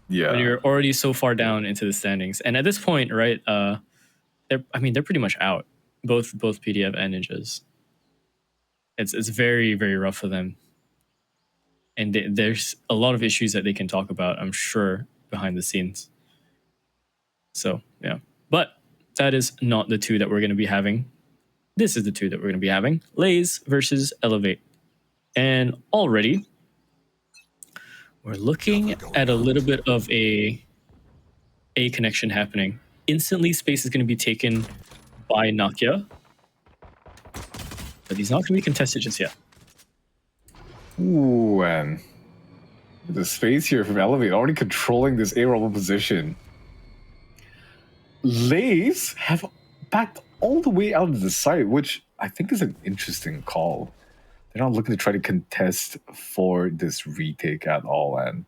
Yeah. When you're already so far down into the standings. And at this point, right, they're pretty much out. Both PDF and Ninjas. It's very, very rough for them. And there's a lot of issues that they can talk about, I'm sure, behind the scenes. So, yeah. But that is not the two that we're going to be having. This is the two that we're going to be having. LaZe versus Elevate. And already, we're looking at a little bit of a connection happening. Instantly, space is going to be taken by Nakia. But he's not going to be contested just yet. Ooh, and the space here from Elevate already controlling this A-level position. LaZe have backed all the way out of the site, which I think is an interesting call. They're not looking to try to contest for this retake at all, and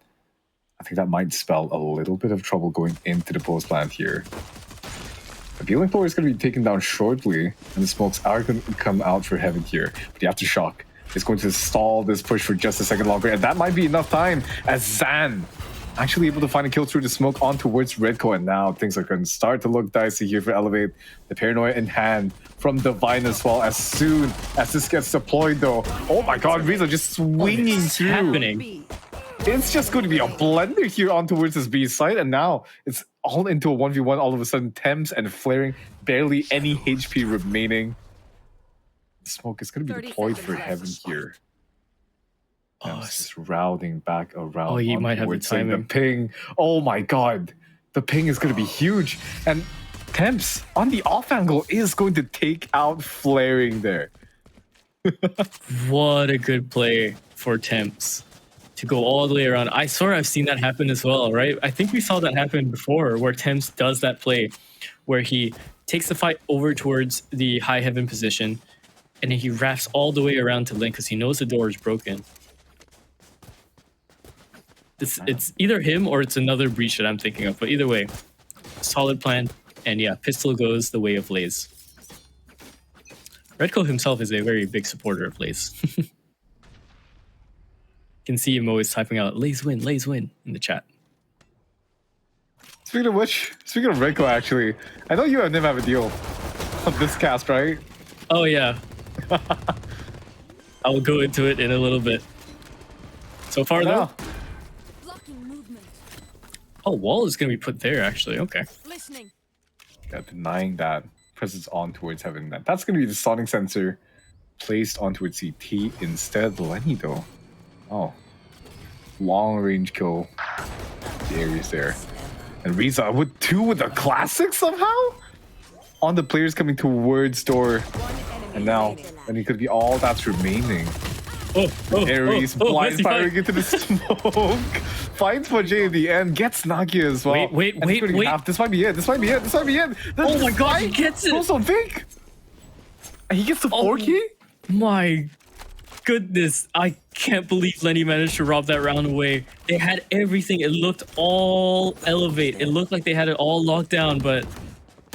I think that might spell a little bit of trouble going into the post plant here. The Beeling Floor is going to be taken down shortly, and the smokes are going to come out for Heaven here. But you have to shock. It's going to stall this push for just a second longer, and that might be enough time as Zan actually able to find a kill through the smoke on towards Redco, and now things are going to start to look dicey here for Elevate. The Paranoia in hand from Divine as well. As soon as this gets deployed though, oh my god, Riza just swinging through. Happening. It's just going to be a blender here on towards this B side, and now it's all into a 1v1 all of a sudden. Temps and flaring, barely any HP remaining. The smoke is going to be deployed for Heaven here. Oh, it's just routing back around. Oh, he might have the timing. The ping. Oh my god. The ping is going to be huge. And Temps on the off angle is going to take out flaring there. What a good play for Temps to go all the way around. I swear I've seen that happen as well, right? I think we saw that happen before where Temps does that play where he takes the fight over towards the high Heaven position and then he rafts all the way around to Link because he knows the door is broken. It's either him or it's another breach that I'm thinking of, but either way, solid plan. And yeah, pistol goes the way of LaZe. Redco himself is a very big supporter of LaZe. You can see him always typing out LaZe win in the chat. Speaking of which, speaking of Redco, actually, I know you and him have a deal on this cast, right? Oh yeah. I'll go into it in a little bit. So far though. Oh, wall is going to be put there, actually. Okay. Listening. Yeah, denying that presence on towards Heaven. That's going to be the sonic sensor placed onto its CT instead. Lenny, though. Oh. Long range kill. The Ares there. And Riza with two with a classic somehow? On the players coming towards door. And now, Lenny could be all that's remaining. Ares blind firing into the smoke. Finds Fajay in the end, gets Nakia as well. Wait. This might be it. Oh my god, he gets it! Goes so big. And he gets the 4K? My goodness, I can't believe Lenny managed to rob that round away. They had everything. It looked all Elevate. It looked like they had it all locked down, but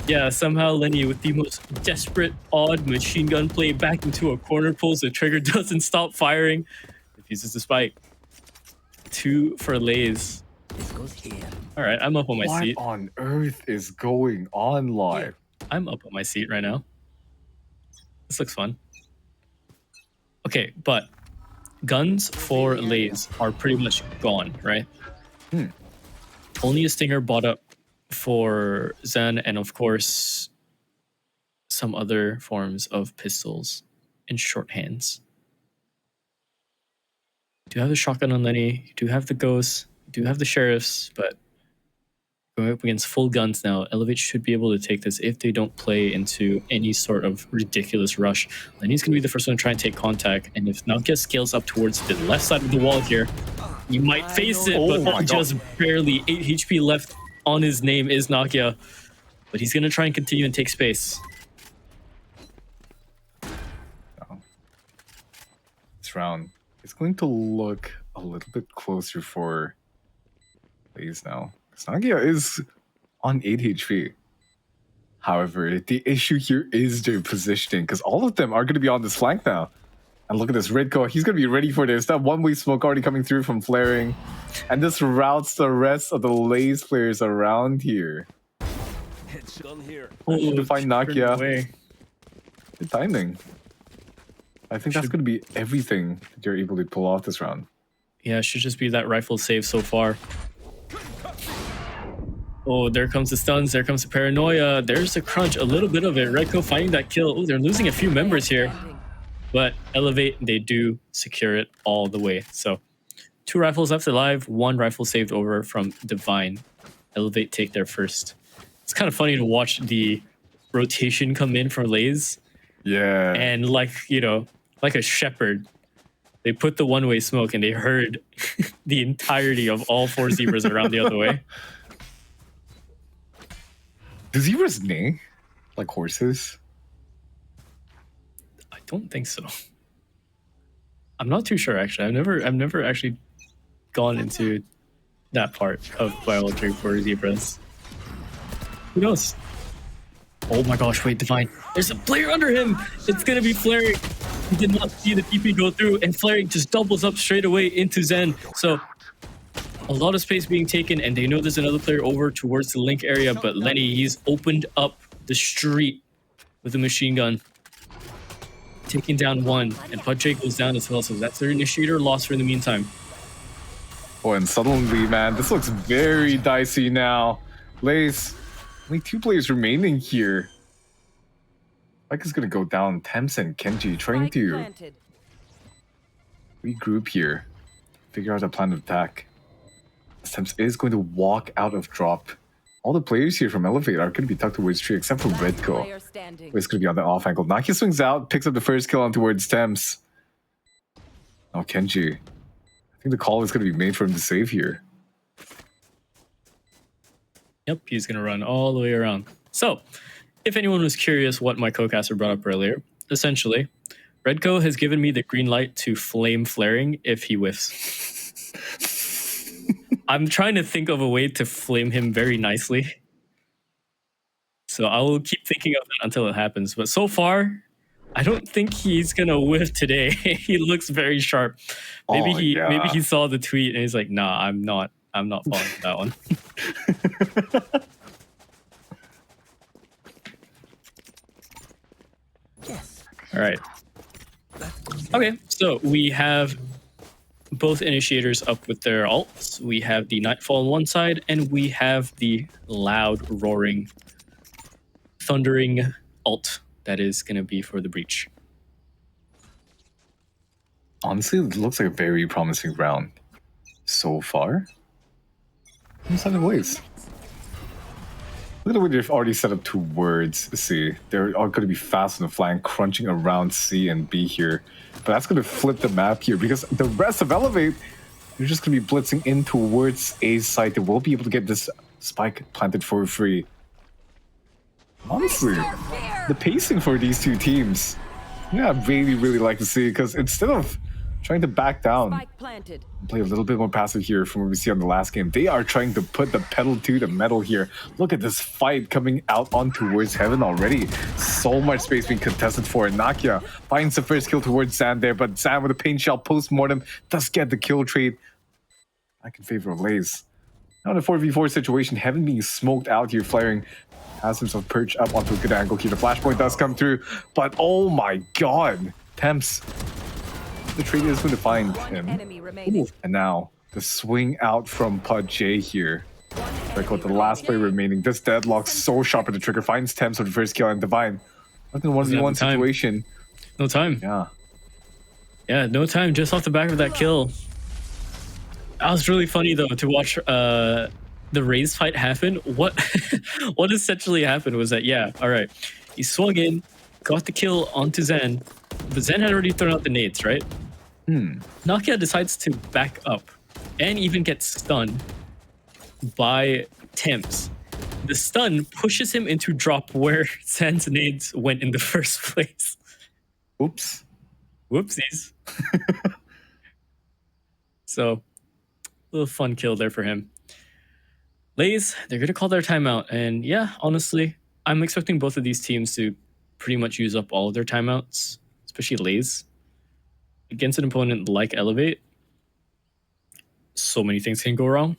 yeah, somehow Lenny with the most desperate, odd machine gun play back into a corner, pulls the trigger, doesn't stop firing, refuses to spike. 2 for LaZe. This goes here. All right, I'm up on my seat. What on earth is going on live? I'm up on my seat right now. This looks fun. Okay, but guns for LaZe are pretty much gone, right? Only a Stinger bought up for Zen, and of course some other forms of pistols and shorthands. You do have the shotgun on Lenny, you do have the ghosts, you do have the sheriffs, but going up against full guns now, Elevate should be able to take this if they don't play into any sort of ridiculous rush. Lenny's going to be the first one to try and take contact, and if Nakia scales up towards the left side of the wall here, you might face it, but just barely. 8 HP left on his name is Nakia, but he's going to try and continue and take space. This round is going to look a little bit closer for LaZe now. Nakia is on 8 HP. However, the issue here is their positioning, because all of them are going to be on this flank now. And look at this, Redco, he's going to be ready for this. That one-way smoke already coming through from flaring. And this routes the rest of the LaZe players around here. Oh, to find Nakia. away. Good timing. I think that's going to be everything that you're able to pull off this round. Yeah, it should just be that rifle save so far. Oh, there comes the stuns. There comes the paranoia. There's the crunch. A little bit of it. Redco finding that kill. Oh, they're losing a few members here. But Elevate, they do secure it all the way. So 2 rifles left alive. 1 rifle saved over from Divine. Elevate take their first. It's kind of funny to watch the rotation come in from LaZe. Yeah. And like, you know, like a shepherd, they put the one-way smoke and they heard the entirety of all 4 zebras around the other way. Do zebras neigh like horses? I don't think so. I'm not too sure actually. I've never actually gone into that part of biology for zebras. Who knows? Oh my gosh, wait, Divine. There's a player under him. It's gonna be flaring. He did not see the TP go through, and flaring just doubles up straight away into Zen. So a lot of space being taken, and they know there's another player over towards the link area, but Lenny, he's opened up the street with a machine gun. Taking down 1, and Pudjay goes down as well, so that's their initiator lost for in the meantime. Oh, and suddenly, man, this looks very dicey now. LaZe, only 2 players remaining here. Mike is going to go down. Thames and Kenji trying to regroup here. Figure out a plan of attack. Thames is going to walk out of drop. All the players here from Elevate are going to be tucked towards tree except for Redco. It's going to be on the off angle. Nakia swings out, picks up the first kill on towards Thames. Oh, Kenji. I think the call is going to be made for him to save here. Yep, he's going to run all the way around. So, if anyone was curious what my co-caster brought up earlier, essentially, Redco has given me the green light to flame flaring if he whiffs. I'm trying to think of a way to flame him very nicely. So I will keep thinking of that until it happens. But so far, I don't think he's gonna whiff today. He looks very sharp. Maybe maybe he saw the tweet and he's like, nah, I'm not falling for that one. Yes. All right. Okay, so we have both initiators up with their ults. We have the Nightfall on one side, and we have the loud, roaring, thundering ult that is going to be for the breach. Honestly, it looks like a very promising round so far. In some ways. Look at the way they've already set up 2 words. See, they're all going to be fast on the flank, crunching around C and B here. But that's going to flip the map here because the rest of Elevate, they're just going to be blitzing in towards A's side. They will be able to get this spike planted for free. Honestly, the pacing for these 2 teams, yeah, I really like to see because instead of trying to back down, play a little bit more passive here from what we see on the last game, they are trying to put the pedal to the metal here. Look at this fight coming out on towards heaven already. So much space being contested for it. Nakia finds the first kill towards Zan there, but Zan with a pain shell post-mortem does get the kill trade. Back in favor of LaZe. Now in a 4v4 situation, Heaven being smoked out here, flaring has himself perched up onto a good angle here. The flashpoint does come through, but oh my god, Temps. The trader is going to find him. And now the swing out from Pudjay here. Like with the last player remaining. This deadlock so sharp at the trigger. Finds Temps with the first kill, and Divine. Nothing 1v1 situation. No time. Yeah. Yeah, no time. Just off the back of that kill. That was really funny though to watch the Raze fight happen. What what essentially happened was that, yeah, all right. He swung in, got the kill onto Zen, but Zen had already thrown out the nades, right? Nakia decides to back up and even get stunned by Temps. The stun pushes him into drop where Zen's nades went in the first place. Oops. Whoopsies. So, a little fun kill there for him. LaZe, they're going to call their timeout. And yeah, honestly, I'm expecting both of these teams to pretty much use up all of their timeouts, especially LaZe. against an opponent like Elevate, so many things can go wrong.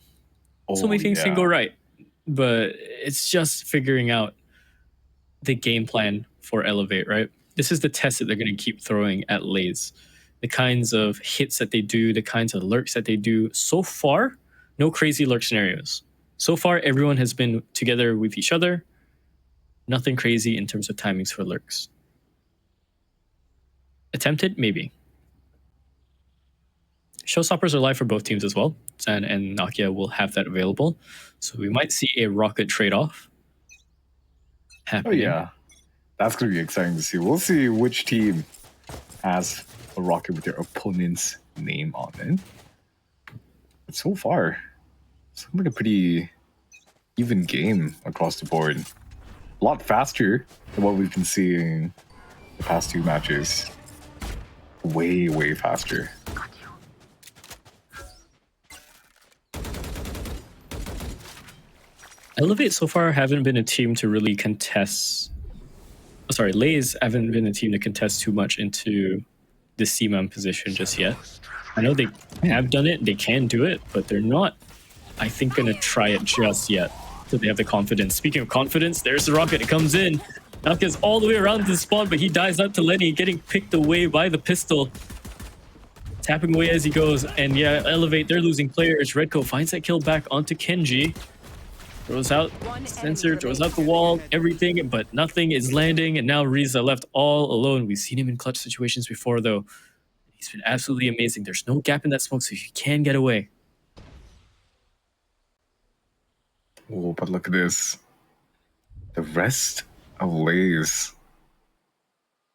So many things can go right. But it's just figuring out the game plan for Elevate, right? This is the test that they're going to keep throwing at LaZe. The kinds of hits that they do, the kinds of lurks that they do. So far, no crazy lurk scenarios. So far, everyone has been together with each other. Nothing crazy in terms of timings for lurks. Attempted? Maybe. Showstoppers are live for both teams as well. Zan and Nakia will have that available. So we might see a rocket trade-off happening. Oh yeah, that's going to be exciting to see. We'll see which team has a rocket with their opponent's name on it. But so far, it's like a pretty even game across the board. A lot faster than what we've been seeing the past two matches. Way, way faster. Elevate so far haven't been a team to really contest. Sorry, LaZe haven't been a team to contest too much into the C-man position just yet. I know they have done it, they can do it, but they're not, I think, going to try it just yet. So they have the confidence. Speaking of confidence, there's the rocket. It comes in. Nakia's all the way around the spawn, but he dies out to Lenny, getting picked away by the pistol. Tapping away as he goes. And yeah, Elevate, they're losing players. Redco finds that kill back onto Kenji. Throws out sensor, throws out the wall, everything, but nothing is landing. And now Riza left all alone. We've seen him in clutch situations before, though. He's been absolutely amazing. There's no gap in that smoke, so he can get away. Oh, but look at this. The rest of LaZe,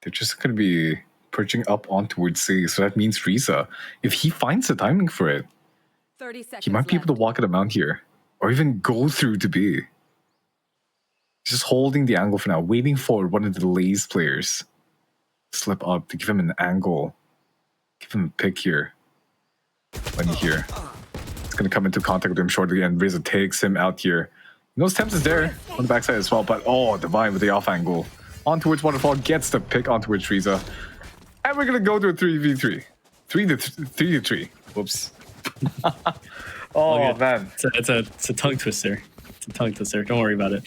they're just going to be perching up on towards C. So that means Riza, if he finds the timing for it, 30 seconds he might be able to walk at a mount here. Or even go through to B. Just holding the angle for now, waiting for one of the LaZe players to slip up to give him an angle. Give him a pick here. Lenny here. It's going to come into contact with him shortly, and Riza takes him out here. Those temps is there on the backside as well, but oh, Divine with the off angle. On towards Waterfall, gets the pick on towards Riza. And we're going to go to a 3v3. 3-3. Whoops. Oh, man. It's a tongue twister. It's a tongue twister. Don't worry about it.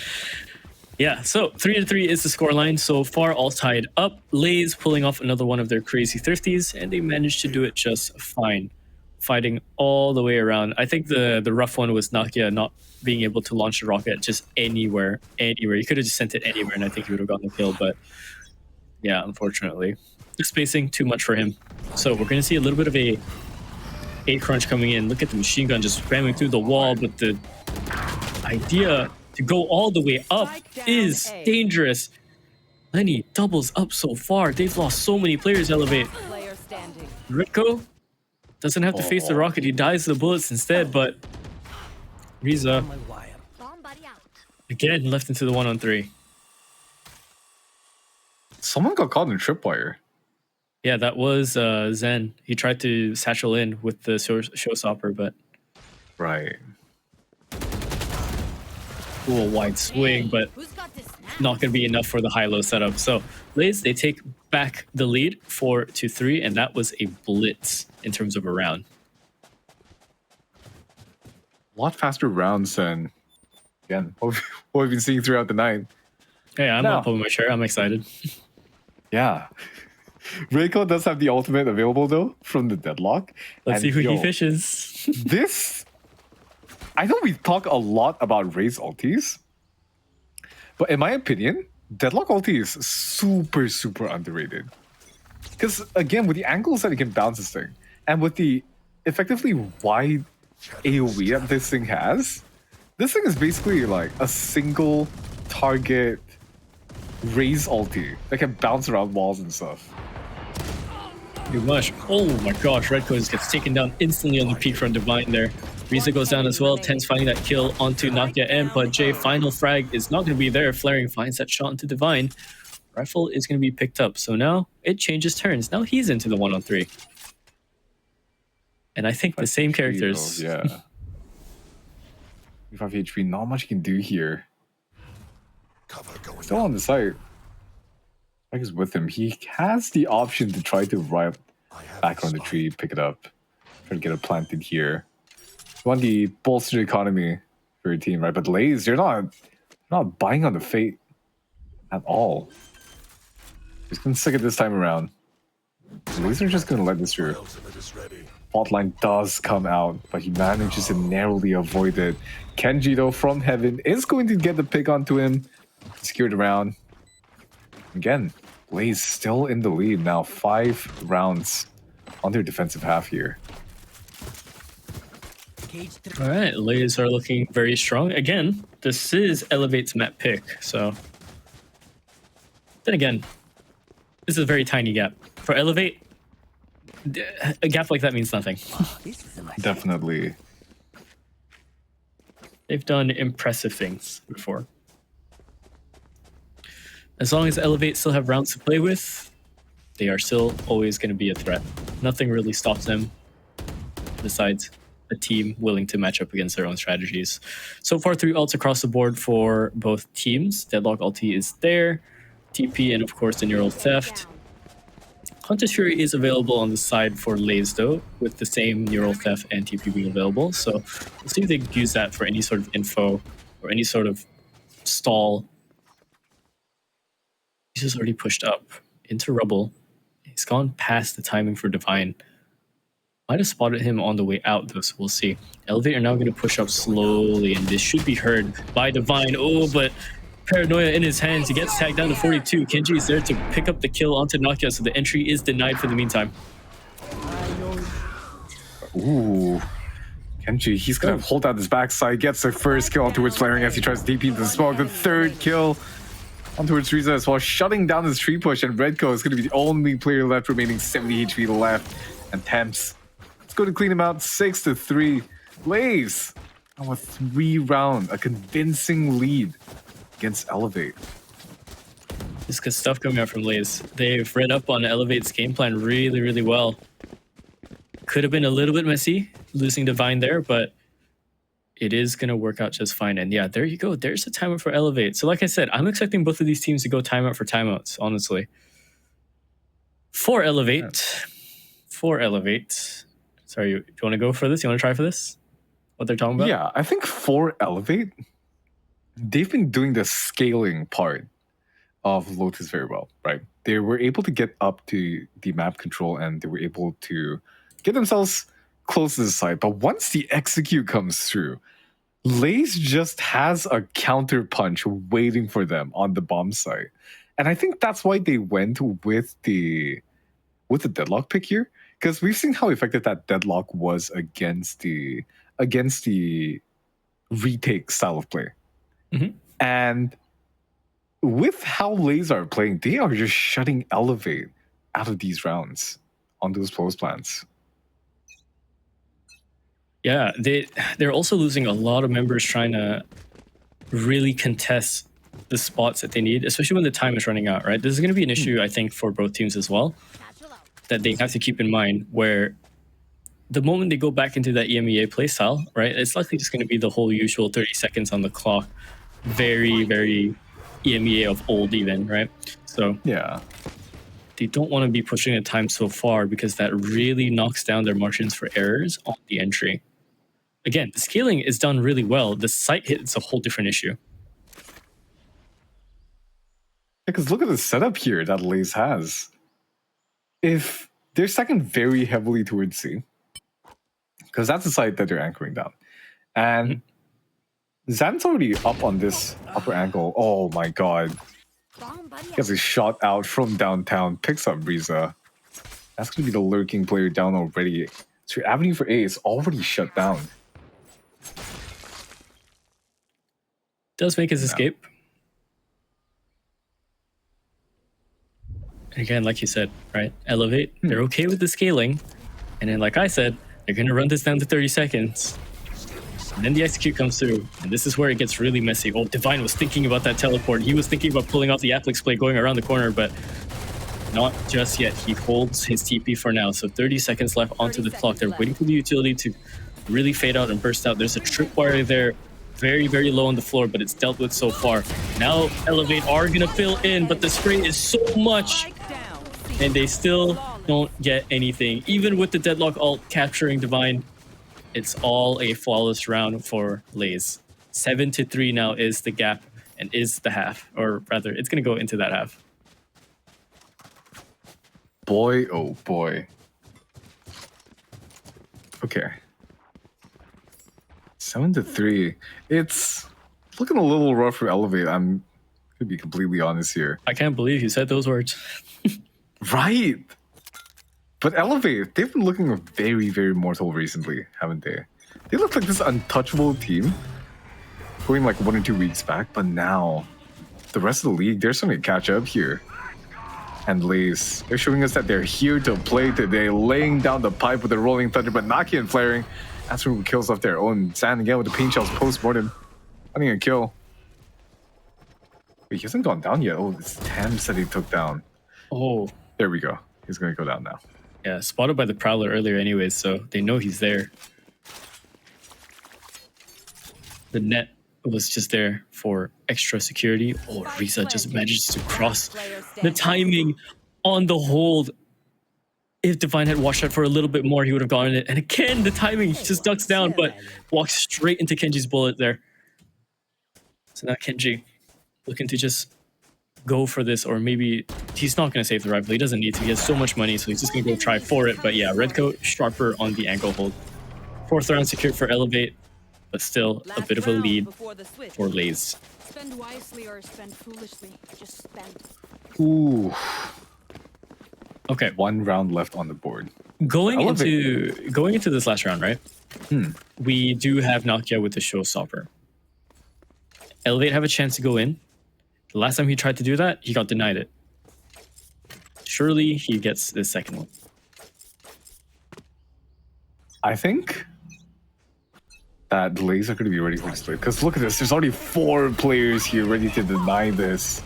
Yeah, so 3-3 is the scoreline. So far, all tied up. LaZe pulling off another one of their crazy thrifties, and they managed to do it just fine. Fighting all the way around. I think the rough one was Nakia not being able to launch a rocket just anywhere. You could have just sent it anywhere, and I think he would have gotten the kill. But yeah, unfortunately, the spacing too much for him. So we're going to see a little bit of a crunch coming in. Look at the machine gun just spamming through the wall, but the idea to go all the way up is dangerous. Lenny doubles up so far. They've lost so many players. Elevate. Ritko doesn't have to face the rocket. He dies to the bullets instead, but Riza again left into the 1-on-3. Someone got caught in a tripwire. Yeah, that was Zen. He tried to satchel in with the showstopper, but right. Cool wide swing, but not going to be enough for the high-low setup. So LaZe, they take back the lead 4-3, and that was a blitz in terms of a round. A lot faster rounds than, again, what we've been seeing throughout the night. Hey, I'm up on my chair. I'm excited. Yeah. Reiko does have the ultimate available, though, from the deadlock. Let's see who he fishes. This... I know we talk a lot about Ray's ultis, but in my opinion, Deadlock ulti is super, super underrated. Because, again, with the angles that it can bounce this thing, and with the effectively wide AoE that this thing has, this thing is basically like a single target Raze ulti that can bounce around walls and stuff. Too much. Oh my gosh, Redco just gets taken down instantly on the peak from Divine there. Riza goes down as well. Ten's finding that kill onto Nakia and J. Final frag is not going to be there. Flaring finds that shot into Divine. Rifle is going to be picked up. So now it changes turns. Now he's into the 1-on-3. And I think the same characters. Yeah. 5 HP, not much you can do here. Still on the site. Spike is with him. He has the option to try to Back on the tree, pick it up. Try to get it planted here. You want the bolstered economy for your team, right? But LaZe, you're not buying on the fate at all. He's gonna stick it this time around. LaZe are just gonna let this through. Fault line does come out, but he manages to narrowly avoid it. Kenji, though, from heaven, is going to get the pick onto him. Secured around. Again, LaZe still in the lead now. 5 rounds on their defensive half here. All right, LaZe are looking very strong. Again, this is Elevate's map pick, so... Then again, this is a very tiny gap. For Elevate, a gap like that means nothing. Definitely. They've done impressive things before. As long as Elevate still have rounds to play with, they are still always going to be a threat. Nothing really stops them besides a team willing to match up against their own strategies. So far, 3 ults across the board for both teams. Deadlock ulti is there. TP and, of course, the Neural Theft. Hunter's Fury is available on the side for LaZe, though, with the same Neural Theft and TP being available. So we'll see if they can use that for any sort of info or any sort of stall. He's just already pushed up into Rubble. He's gone past the timing for Divine. Might have spotted him on the way out, though, so we'll see. Elevate are now going to push up slowly, and this should be heard by Divine. Oh, but Paranoia in his hands. He gets tagged down to 42. Kenji is there to pick up the kill onto Nakia, so the entry is denied for the meantime. Ooh. Kenji, he's going to hold out his backside, gets the first kill towards Flaring as he tries to DP into the smoke. The third kill on towards Riza as well, shutting down his tree push, and Redco is going to be the only player left remaining, 70 HP left. And Temps, let's go to clean him out, 6-3. LaZe, now a 3-round, a convincing lead against Elevate. There's good stuff coming out from LaZe. They've read up on Elevate's game plan really, really well. Could have been a little bit messy, losing Divine there, but it is going to work out just fine. And yeah, there you go. There's a timeout for Elevate. So like I said, I'm expecting both of these teams to go timeout for timeouts, honestly. For Elevate. Sorry, do you want to go for this? You want to try for this? What they're talking about? Yeah, I think for Elevate, they've been doing the scaling part of Lotus very well, right? They were able to get up to the map control and they were able to get themselves close to the site. But once the execute comes through, LaZe just has a counter punch waiting for them on the bomb site. And I think that's why they went with the deadlock pick here. Because we've seen how effective that deadlock was against the retake style of play. Mm-hmm. And with how LaZe are playing, they are just shutting Elevate out of these rounds on those post plans. Yeah, they're also losing a lot of members trying to really contest the spots that they need, especially when the time is running out, right? This is going to be an issue, I think, for both teams as well, that they have to keep in mind, where the moment they go back into that EMEA playstyle, right, it's likely just going to be the whole usual 30 seconds on the clock. Very, very EMEA of old even, right? So yeah, they don't want to be pushing the time so far because that really knocks down their margins for errors on the entry. Again, the scaling is done really well. The site hit is a whole different issue. Because look at the setup here that LaZe has. If they're second very heavily towards C, because that's the site that they're anchoring down. And Zan's already up on this upper angle. Oh my god. He has a shot out from downtown, picks up Riza. That's going to be the lurking player down already. So your avenue for A is already shut down. Does make his escape. And again, like you said, right? Elevate, they're okay with the scaling. And then, like I said, they're going to run this down to 30 seconds. And then the execute comes through. And this is where it gets really messy. Oh, Divine was thinking about that teleport. He was thinking about pulling off the Applix play going around the corner, but not just yet. He holds his TP for now. So 30 seconds left onto the clock. They're waiting for the utility to really fade out and burst out. There's a tripwire there. Very, very low on the floor, but it's dealt with so far. Now Elevate are going to fill in, but the spray is so much. And they still don't get anything. Even with the deadlock ult capturing Divine, it's all a flawless round for LaZe. 7-3 now is the gap and is the half, or rather, it's going to go into that half. Boy, oh boy. Okay. 7-3. It's looking a little rough for Elevate. I'm gonna be completely honest here. I can't believe you said those words. Right. But Elevate, they've been looking very, very mortal recently, haven't they? They look like this untouchable team going like 1 or 2 weeks back, but now the rest of the league, they're starting to catch up here. And LaZe, they're showing us that they're here to play today, laying down the pipe with the Rolling Thunder, but Naki and flaring. That's who kills off their own. Sand again with the paint shells post-mortem. Finding a kill. Wait, he hasn't gone down yet. Oh, it's Thames that he took down. Oh. There we go. He's going to go down now. Yeah, spotted by the Prowler earlier anyways, so they know he's there. The net was just there for extra security. Oh, Risa just manages to cross the timing on the hold. If Divine had watched out for a little bit more, he would have gotten it. And again, the timing, he just ducks down, but walks straight into Kenji's bullet there. So now Kenji looking to just go for this, or maybe he's not going to save the rifle. He doesn't need to. He has so much money, so he's just going to go try for it. But yeah, Redcoat sharper on the ankle hold. 4th round secured for Elevate, but still a bit of a lead for LaZe. Spend wisely or spend foolishly. Just spend. Ooh. Okay. 1 round left on the board. Going into this last round, right? We do have Nokia with the showstopper. Elevate have a chance to go in. The last time he tried to do that, he got denied it. Surely he gets the second one. I think that LaZe are going to be ready for this play. Because look at this, there's already 4 players here ready to deny this.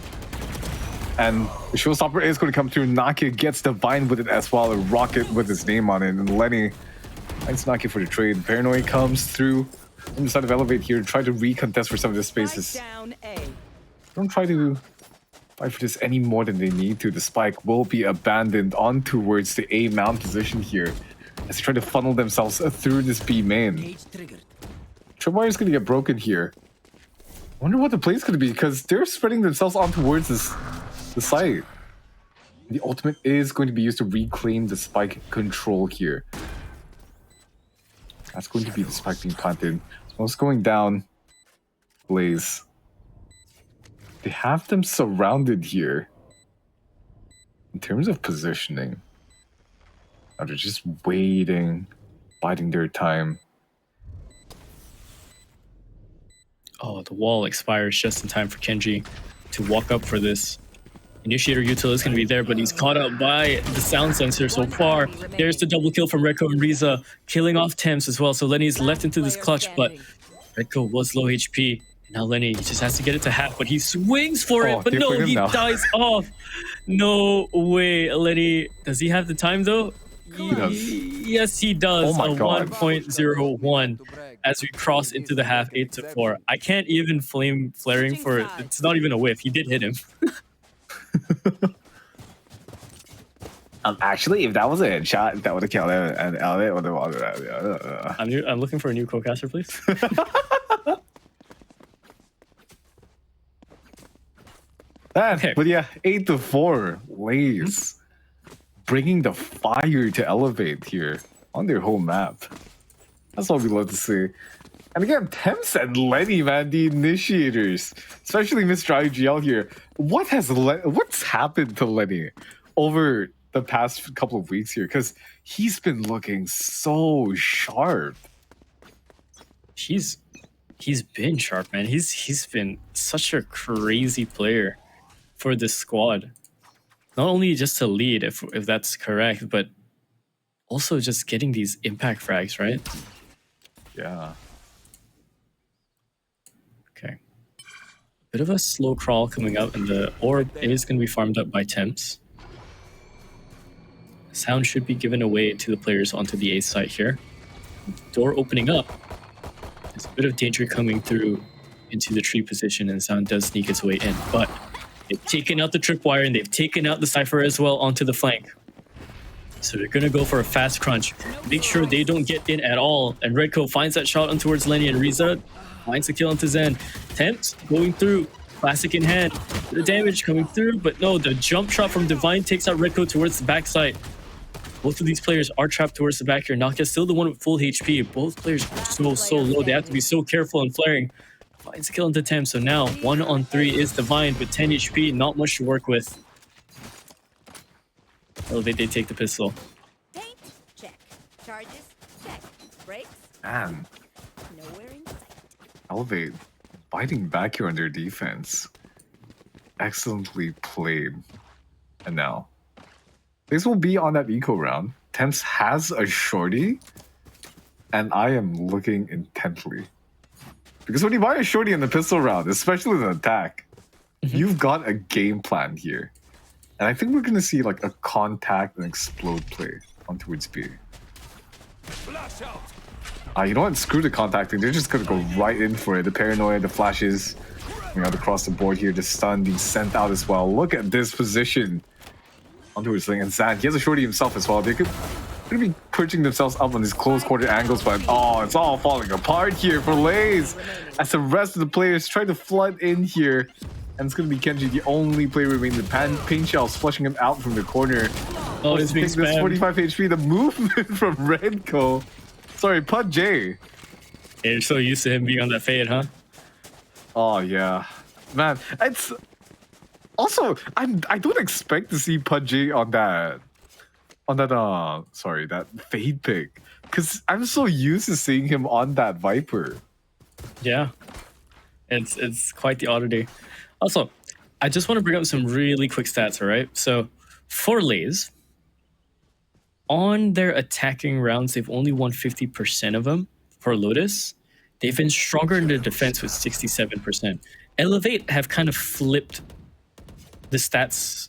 And the showstopper is going to come through. Naki gets Divine with it as well. A rocket with his name on it. And Lenny finds Naki for the trade. Paranoid comes through on the side of Elevate here to try to recontest for some of the spaces. Don't try to fight for this any more than they need to. The spike will be abandoned on towards the A mount position here as they try to funnel themselves through this B main. Tripwire is going to get broken here. I wonder what the play is going to be, because they're spreading themselves on towards the site. The ultimate is going to be used to reclaim the spike control here. That's going to be the spike being planted. Smoke's going down. LaZe. They have them surrounded here. In terms of positioning, now they're just waiting, biding their time. Oh, the wall expires just in time for Kenji to walk up for this. Initiator util is going to be there, but he's caught up by the sound sensor so far. There's the double kill from Redco and Riza, killing off Thames as well. So Lenny's left into this clutch, but Redco was low HP. Now Lenny just has to get it to half, but he swings for it, but no, he dies off. No way, Lenny. Does he have the time though? He does. Yes, he does. Oh my God. 1.01 as we cross into the half, 8-4. I can't even flame flaring for it. It's not even a whiff. He did hit him. Actually, if that was a headshot, that would have killed him. And Elliot would have. I'm looking for a new co-caster, please. Okay. But yeah, 8-4. LaZe bringing the fire to Elevate here on their whole map. That's what we love to see. And again, Thames and Lenny, man, the initiators, especially Mr. IGL here. What's happened to Lenny over the past couple of weeks here? Because he's been looking so sharp. He's been sharp, man. He's been such a crazy player for this squad. Not only just to lead, if that's correct, but also just getting these impact frags, right? Yeah. Okay. Bit of a slow crawl coming out, and the orb is going to be farmed up by Temps. Sound should be given away to the players onto the A site here. Door opening up. There's a bit of danger coming through into the tree position, and Sound does sneak its way in, but they've taken out the tripwire and they've taken out the Cypher as well onto the flank. So they're gonna go for a fast crunch. Make sure they don't get in at all. And Redco finds that shot on towards Lenny, and Riza finds the kill onto Zen. Temps going through, classic in hand. The damage coming through, but no, the jump shot from Divine takes out Redco towards the backside. Both of these players are trapped towards the back here. Nakia still the one with full HP. Both players are so low. They have to be so careful and flaring. Finds a kill into Temps. So now 1-on-3 is Divine with 10 HP. Not much to work with. Elevate, they take the pistol. Paint, check. Charges, check. Brakes, Man, nowhere in sight. Elevate biting back here on their defense. Excellently played. And now this will be on that eco round. Temps has a shorty, and I am looking intently. Because when you buy a shorty in the pistol round, especially in an attack, you've got a game plan here. And I think we're going to see like a contact and explode play on towards B. You know what? Screw the contacting. They're just going to go right in for it. The paranoia, the flashes, across the board here. The stun being sent out as well. Look at this position. Onto his thing, and Zan, he has a shorty himself as well. They could be perching themselves up on these close quarter angles, but oh, it's all falling apart here for LaZe as the rest of the players try to flood in here. And it's going to be Kenji, the only player remaining. The paint shells flushing him out from the corner. Oh, it's being this spammed. 45 HP, the movement from Redco. Sorry, Pud J. Yeah, you're so used to him being on that fade, huh? Oh, yeah. Man, it's... Also, I don't expect to see Pudgy on that that fade pick, because I'm so used to seeing him on that Viper. Yeah, it's quite the oddity. Also, I just want to bring up some really quick stats, all right? So for LaZe, on their attacking rounds, they've only won 50% of them. For Lotus, they've been stronger in their defense with 67%. Elevate have kind of flipped the stats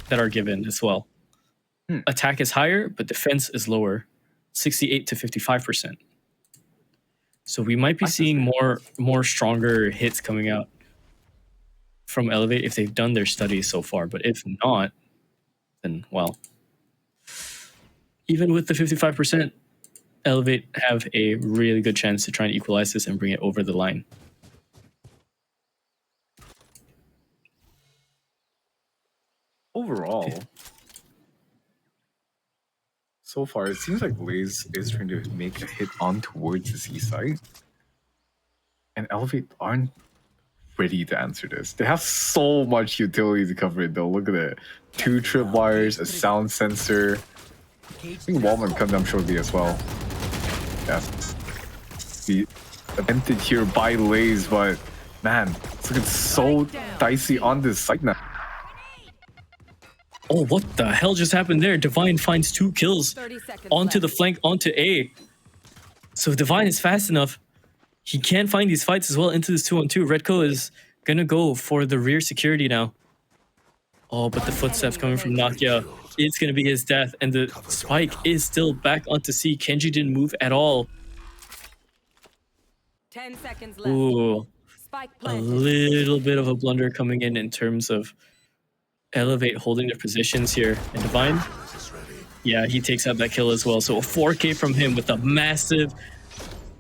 that are given as well. Attack is higher, but defense is lower, 68 to 55%. So we might be seeing more stronger hits coming out from Elevate if they've done their studies so far. But if not, then well, even with the 55%, Elevate have a really good chance to try and equalize this and bring it over the line. Overall, so far, it seems like LaZe is trying to make a hit on towards the C side. And Elevate aren't ready to answer this. They have so much utility to cover it though. Look at it. 2 tripwires, a sound sensor. I think Wallman come down shortly as well. Yeah. The attempted here by LaZe, but man, it's looking so dicey on this site now. Oh, what the hell just happened there? Divine finds 2 kills onto the flank, onto A. So if Divine is fast enough, he can find these fights as well into this 2-on-2. Redco is gonna go for the rear security now. Oh, but the footsteps coming from Nakia, it's gonna be his death. And the spike is still back onto C. Kenji didn't move at all. 10 seconds left. Ooh, Spike a planted. little bit of a blunder coming in terms of Elevate holding their positions here. And Divine, yeah, he takes out that kill as well. So a 4K from him with a massive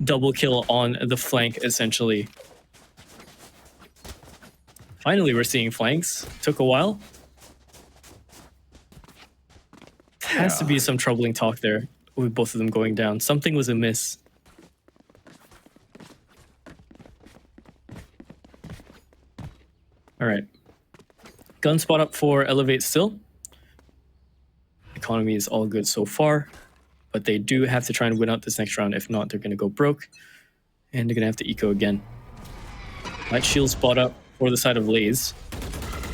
double kill on the flank, essentially. Finally, we're seeing flanks. Took a while. Has to be some troubling talk there with both of them going down. Something was amiss. All right. Gun spot up for Elevate still. Economy is all good so far, but they do have to try and win out this next round. If not, they're going to go broke, and they're going to have to eco again. Light shield spot up for the side of LaZe.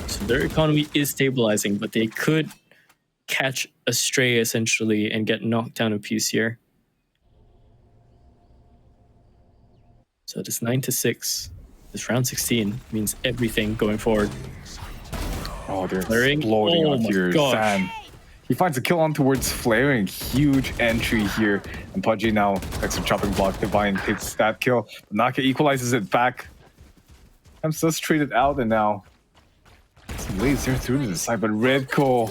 So their economy is stabilizing, but they could catch a stray essentially and get knocked down a piece here. So this 9-6, this round 16 means everything going forward. Oh, they're Flaring. exploding Oh on my here. gosh. Sam. He finds a kill on towards Flaring. Huge entry here. And Pudgy now, extra chopping block. Divine hits that kill. Naka equalizes it back. Just traded out, and now LaZe here through to the side, but Redco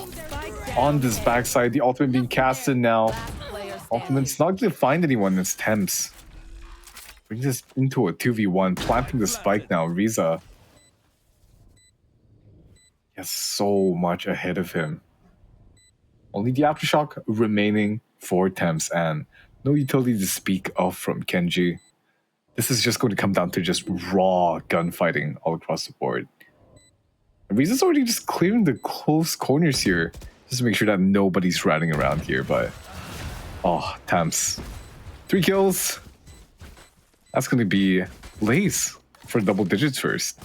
on this backside. The ultimate being casted now. Last player standing. Ultimate's not going to find anyone. It's Temps. Brings this into a 2v1. Planting the spike now. Riza. He has so much ahead of him. Only the Aftershock remaining for Temps and no utility to speak of from Kenji. This is just going to come down to just raw gunfighting all across the board. Riza's already just clearing the close corners here. Just to make sure that nobody's riding around here, but... Oh, Temps. 3 kills. That's going to be LaZe for double digits first.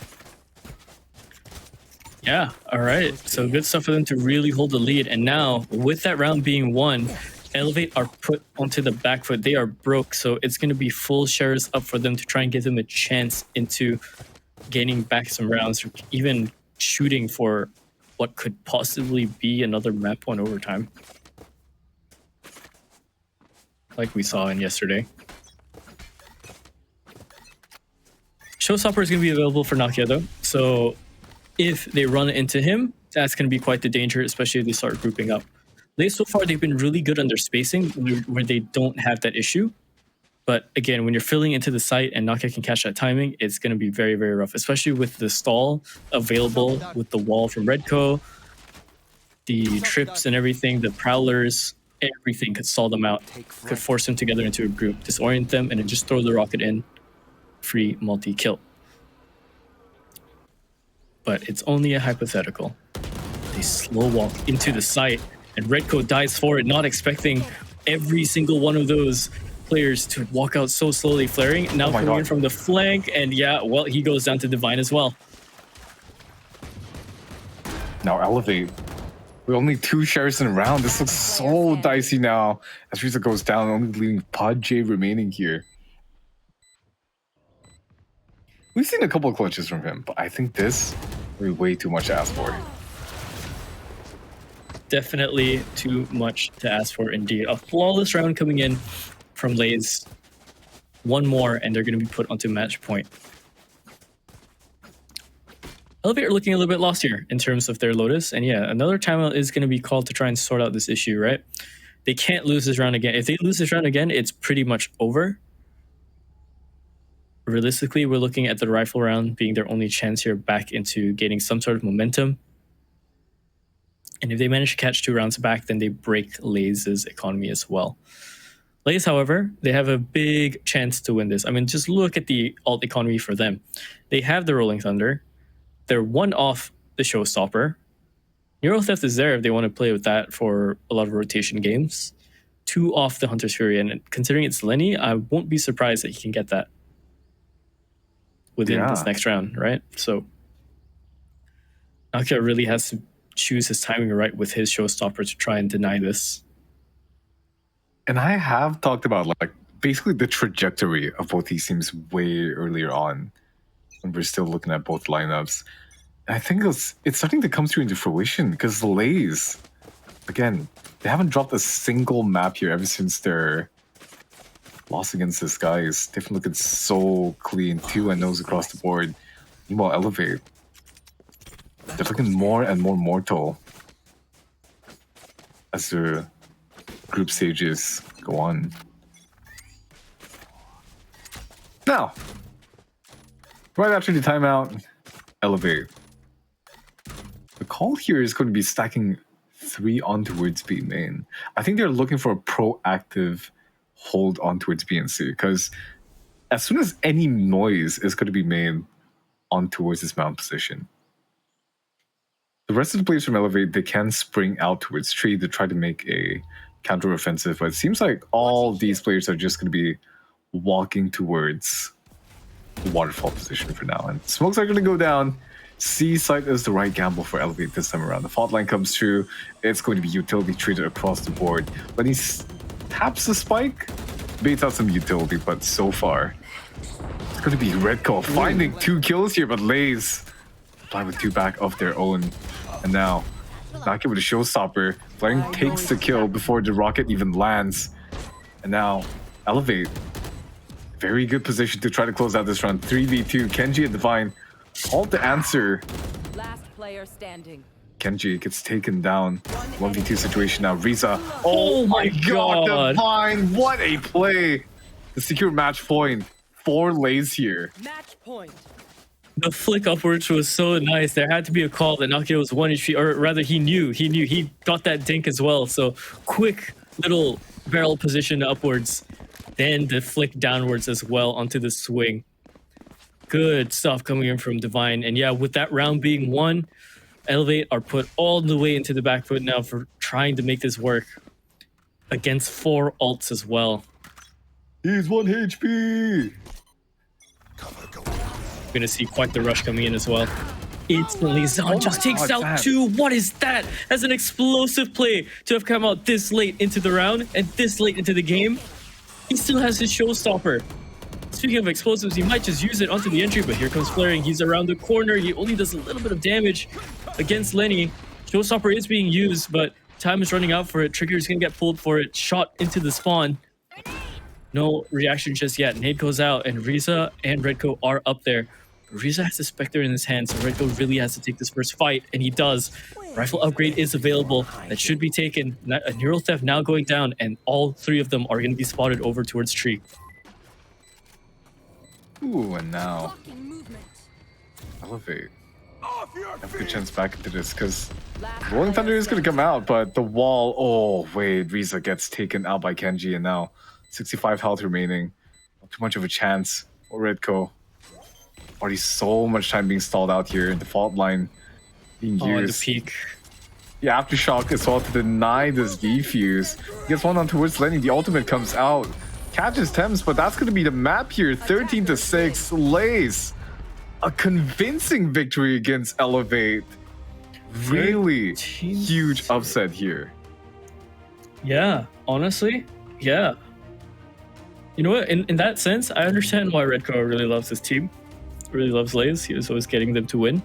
Yeah, all right. So good stuff for them to really hold the lead. And now, with that round being won, Elevate are put onto the back foot. They are broke, so it's going to be full shares up for them to try and give them a chance into gaining back some rounds, or even shooting for what could possibly be another map point overtime, like we saw in yesterday. Showstopper is going to be available for Nakia though, so if they run into him, that's going to be quite the danger, especially if they start grouping up. LaZe, so far, they've been really good under spacing where they don't have that issue. But again, when you're filling into the site and Nakia can catch that timing, it's going to be very, very rough, especially with the stall available with the wall from Redco, the trips and everything, the prowlers, everything could stall them out, could force them together into a group, disorient them, and then just throw the rocket in. Free multi-kill. But it's only a hypothetical. They slow walk into the site, and Redco dies for it, not expecting every single one of those players to walk out so slowly, flaring. Now coming in from the flank, and yeah, well, he goes down to Divine as well. Now Elevate. With only 2 shares in a round, this looks so dicey now. As Riza goes down, only leaving Pod J remaining here. We've seen a couple of clutches from him, but I think this will be way too much to ask for. Definitely too much to ask for indeed. A flawless round coming in from LaZe. One more, and they're going to be put onto match point. Elevate are looking a little bit lost here in terms of their Lotus. And yeah, another timeout is going to be called to try and sort out this issue, right? They can't lose this round again. If they lose this round again, it's pretty much over. Realistically, we're looking at the rifle round being their only chance here back into gaining some sort of momentum. And if they manage to catch 2 rounds back, then they break LaZe's economy as well. LaZe, however, they have a big chance to win this. I mean, just look at the alt economy for them. They have the Rolling Thunder. They're 1 off the Showstopper. Neural Theft is there if they want to play with that for a lot of rotation games. 2 off the Hunter's Fury. And considering it's Lenny, I won't be surprised that he can get that within this next round, right? So Nakia really has to choose his timing right with his Showstopper to try and deny this. And I have talked about like basically the trajectory of both these teams way earlier on when we're still looking at both lineups. And I think it's starting to come through into fruition because LaZe, again, they haven't dropped a single map here ever since their loss against the Skies. They've been looking so clean, 2-0s across the board. Meanwhile, Elevate, they're looking more and more mortal as the group stages go on. Now, right after the timeout, Elevate. The call here is going to be stacking 3 on towards B main. I think they're looking for a proactive hold on towards B and C, because as soon as any noise is going to be made on towards this mount position, the rest of the players from Elevate, they can spring out towards tree to try to make a counter-offensive, but it seems like all these players are just going to be walking towards the waterfall position for now, and smokes are going to go down. C site is the right gamble for Elevate this time around. The fault line comes through, it's going to be utility treated across the board. When he taps the spike, baits out some utility, but so far it's going to be Redco finding 2 kills here, but LaZe fly with 2 back of their own. And now Nakia with a Showstopper, Flaring takes the kill before the rocket even lands. And now Elevate, very good position to try to close out this round. 3v2, Kenji and Divine, all to answer. Last player standing. Kenji gets taken down. 1v2 situation now. Riza. Oh my God. Divine. What a play. The secure match point for LaZe here. Match point. The flick upwards was so nice. There had to be a call that Nakia was 1 HP, or rather he knew. He got that dink as well. So quick little barrel position upwards. Then the flick downwards as well onto the swing. Good stuff coming in from Divine. And yeah, with that round being won, Elevate are put all the way into the back foot now for trying to make this work against 4 ults as well. He's 1 HP. We're gonna see quite the rush coming in as well. Instantly, Zon just takes God, out damn. 2. What is that? That's an explosive play to have come out this late into the round and this late into the game. He still has his showstopper. Speaking of explosives, he might just use it onto the entry, but here comes Flaring. He's around the corner. He only does a little bit of damage against Lenny. Showstopper is being used, but time is running out for it. Trigger is going to get pulled for it. Shot into the spawn. No reaction just yet. Nade goes out, and Riza and Redco are up there. Riza has a Spectre in his hand, so Redco really has to take this first fight, and he does. Rifle upgrade is available. That should be taken. A Neural Theft now going down, and all 3 of them are going to be spotted over towards Tree. Ooh, and now Blocking movement. Elevate. Have a good chance back into this because Rolling Thunder is going to come out, but the wall. Oh, wait. Riza gets taken out by Kenji, and now 65 health remaining. Not too much of a chance for Redco. Already so much time being stalled out here. The fault line being used. Oh, and the peak. The Aftershock as well to deny this defuse. He gets one on towards Lenny. The ultimate comes out. Catches Thames, but that's going to be the map here. 13-6. LaZe. A convincing victory against Elevate. Really huge upset here. Yeah, honestly, yeah. You know what? In that sense, I understand why Redco really loves his team. Really loves LaZe. He was always getting them to win.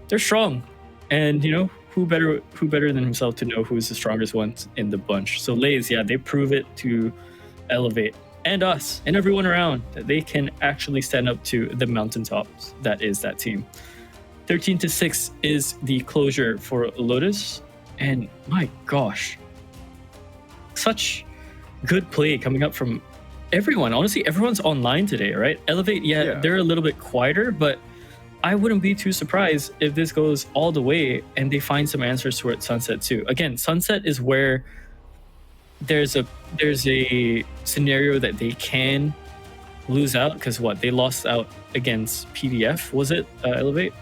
They're strong. And, you know, who better than himself to know who's the strongest ones in the bunch. So LaZe, yeah, they prove it to Elevate and us and everyone around that they can actually stand up to the mountaintops that is that team. 13-6 is the closure for Lotus, and my gosh, such good play coming up from everyone. Honestly, everyone's online today, right? Elevate, yeah, they're a little bit quieter, but I wouldn't be too surprised if this goes all the way and they find some answers towards Sunset too. Again, Sunset is where there's a scenario that they can lose out because they lost out against PDF, was it Elevate?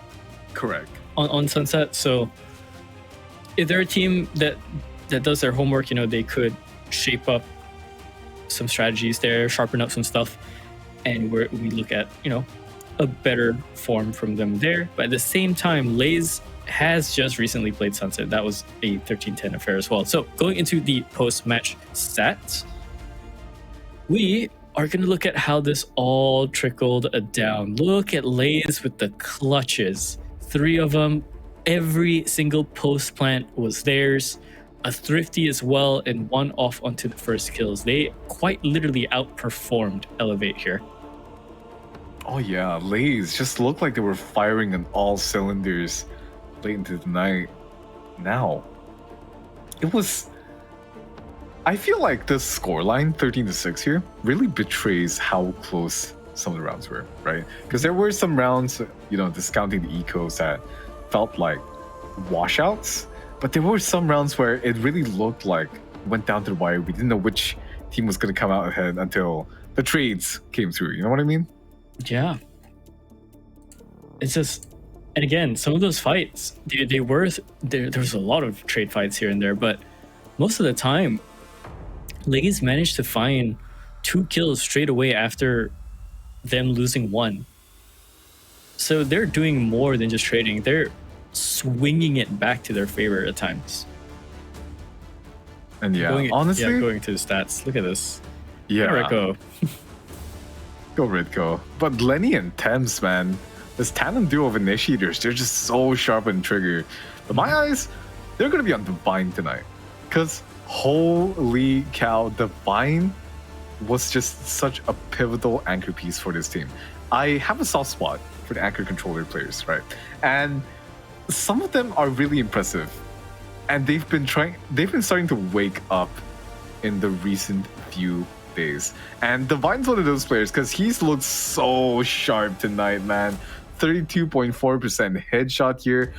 Correct. On Sunset. So if they're a team that does their homework, you know, they could shape up some strategies there, sharpen up some stuff, and we look at, you know, a better form from them there. But at the same time, LaZe has just recently played Sunset. That was a 13-10 affair as well. So going into the post-match stats, we are going to look at how this all trickled down. Look at LaZe with the clutches. 3 of them. Every single post plant was theirs. A thrifty as well, and 1 off onto the first kills. They quite literally outperformed Elevate here. Oh yeah, LaZe just looked like they were firing on all cylinders late into the night. Now, it was... I feel like the scoreline, 13-6 here, really betrays how close some of the rounds were, right? Because there were some rounds, you know, discounting the ecos that felt like washouts, but there were some rounds where it really looked like it went down to the wire. We didn't know which team was going to come out ahead until the trades came through. You know what I mean? Yeah. It's just, and again, some of those fights, they were, there was a lot of trade fights here and there, but most of the time, LaZe managed to find 2 kills straight away after them losing 1. So they're doing more than just trading. They're swinging it back to their favor at times. And yeah, honestly, going to the stats. Look at this. Yeah. Redco. Go Redco. But Lenny and Thames, man, this tandem duo of initiators, they're just so sharp and trigger. But my eyes, they're going to be on Divine tonight. Because holy cow, Divine was just such a pivotal anchor piece for this team. I have a soft spot for the anchor controller players, right? And some of them are really impressive, and they've been starting to wake up in the recent few days. And Divine's one of those players because he's looked so sharp tonight, man. 32.4% headshot here,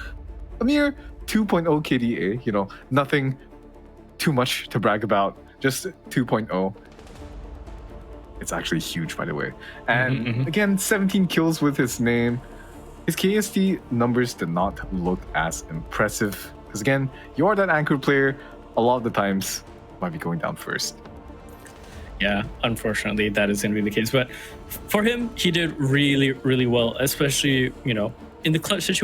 a mere 2.0 KDA. You know, nothing too much to brag about, just 2.0. It's actually huge, by the way. And again, 17 kills with his name. His KST numbers did not look as impressive. Because again, you are that anchor player, a lot of the times might be going down first. Yeah, unfortunately, that is going to be the case. But for him, he did really, really well, especially, you know, in the clutch situation.